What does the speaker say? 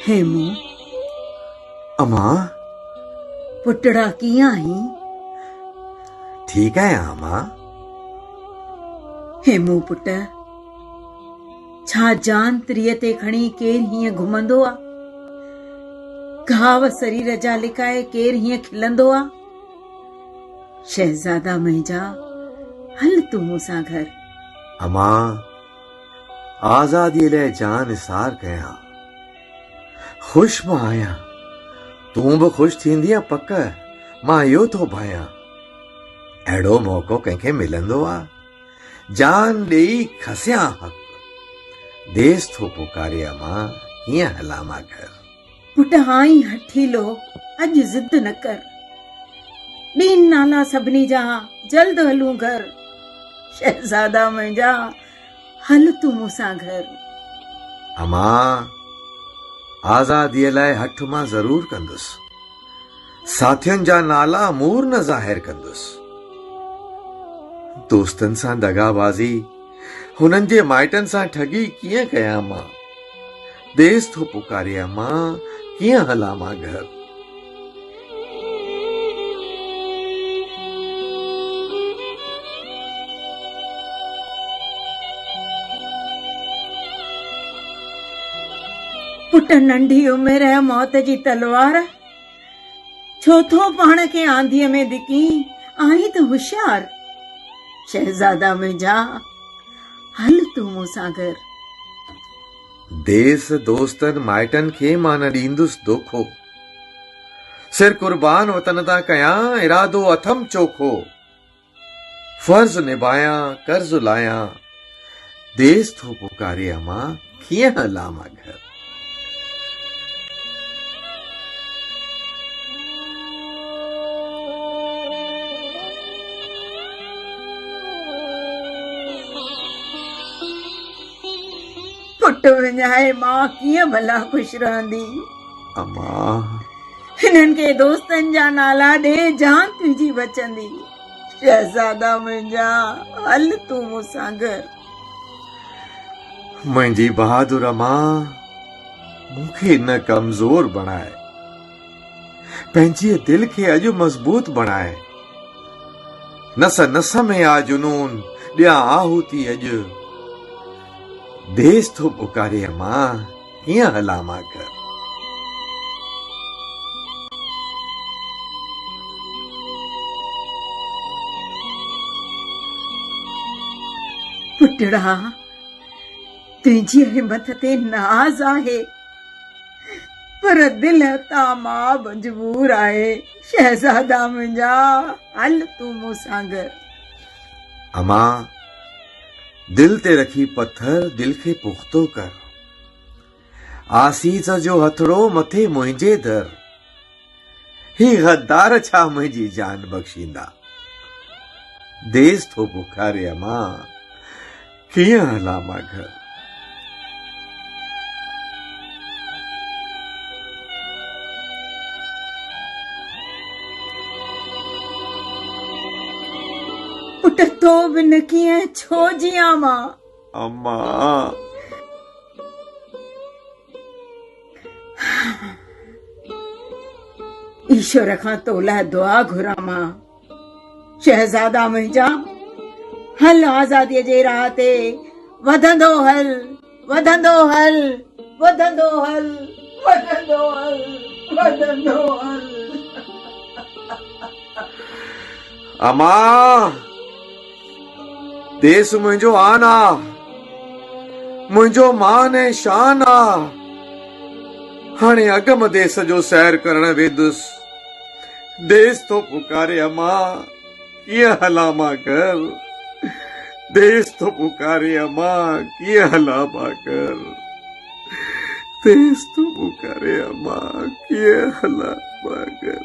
हेमू अम्मा पुटड़ा किया ही ठीक है अम्मा। हेमू पुट छा जान त्रिय ते खणी केर हीअं घुमंदो आ, घाव शरीर जा लिकाए केर हीअं खिलंदो आ। शहजादा मुंहिंजा हल तूं मूंसां घर। अम्मा आजादी लाइ जान निसार कयां, खुश मां आहियां, तूं बि खुश थींदीअ पक, मां इहो थो भायां। अहिड़ो मौक़ो कंहिंखे मिलंदो आ, जान ॾेई खसियां हक़, देस थो पुकारे अम्मा, कीअं हलां मां घर। पुट हाई हठीलो अॼु जिद न कर, ॾीन नाला सभिनी जा जल्द हलूं घर। शहजादा मुंहिंजा हल तूं मूंसां घर। अम्मा आज़ादीअ लाइ हठ मां ज़रूर कंदुसि, साथियुनि जा नाला मूर न ज़ाहिर कंदुसि। दोस्तनि सां दगाबाज़ी, हुननि जे माइटनि सां ठगी कीअं कयां मां, देस थो पुकारे अम्मा, कीअं हलां मां घर। पुट नंढी उमिरि है मौत जी तलवार, छो थो पाण खे आंधीअ में धिकी, आहीं त होशियार। शहजादा मुंहिंजा हल तूं मूंसां घर। देस दोस्तनि माइटनि खे मां न ॾींदुसि दोखो, सिर कुर्बान वतन तां कयां, इरादो अथम चोखो। फर्ज़ निभायां कर्ज़ लायां, देस थो पुकारे अम्मा, कीअं हलां मां घर। पुट विञाए मां कीअं भला ख़ुशि रहंदी। अम्मा हिननि खे दोस्तनि जा नाला ॾे, जान तुंहिंजी बचंदी। शहजादा मुंहिंजा हल तूं मूंसां घर। मुंहिंजी बहादुर अम्मा मूंखे न कमज़ोर बणाए, पंहिंजे दिल खे अॼु मज़बूत बणाए। नस नस में आ जुनून, ॾियां आहुति अॼु, देस थो पुकारे अम्मा, कीअं हलां मां घर। पुटड़ा तुंहिंजी हिम्मत ते नाज़ आहे, पर दिल तां मां मजबूर आहे। शहजादा मुंहिंजा हल तूं मूंसां घर। अम्मा दिल ते रखी पत्थर, दिल खे पुख्तो कर, आसीस जो हथड़ो मथे मुंहिंजे दर। ही गद्दार छा मुंहिंजी जान बख़्शींदा, देस थो पुकारे अम्मा, कीअं हलां मां घर। पुट तो बिन कीअं छो जियां मां। अम्मा ईश्वर खां तो लाइ दुआ घुरां मां। शहजादा मुंहिंजा हल आज़ादीअ जे राह ते वधंदो हल, वधंदो हल, वधंदो हल, वधंदो हल, वधंदो हल। अम्मा देस मुंहिंजो आन आ, मुंहिंजो मान ऐं शान आ। हाणे अगम देस जो सैर करण वेंदुसि, देस थो पुकारे अम्मा, कीअं हलां मां घर। देस थो पुकारे अम्मा, कीअं हलां मां घर। देस थो पुकारे अम्मा, कीअं हलां मां घर।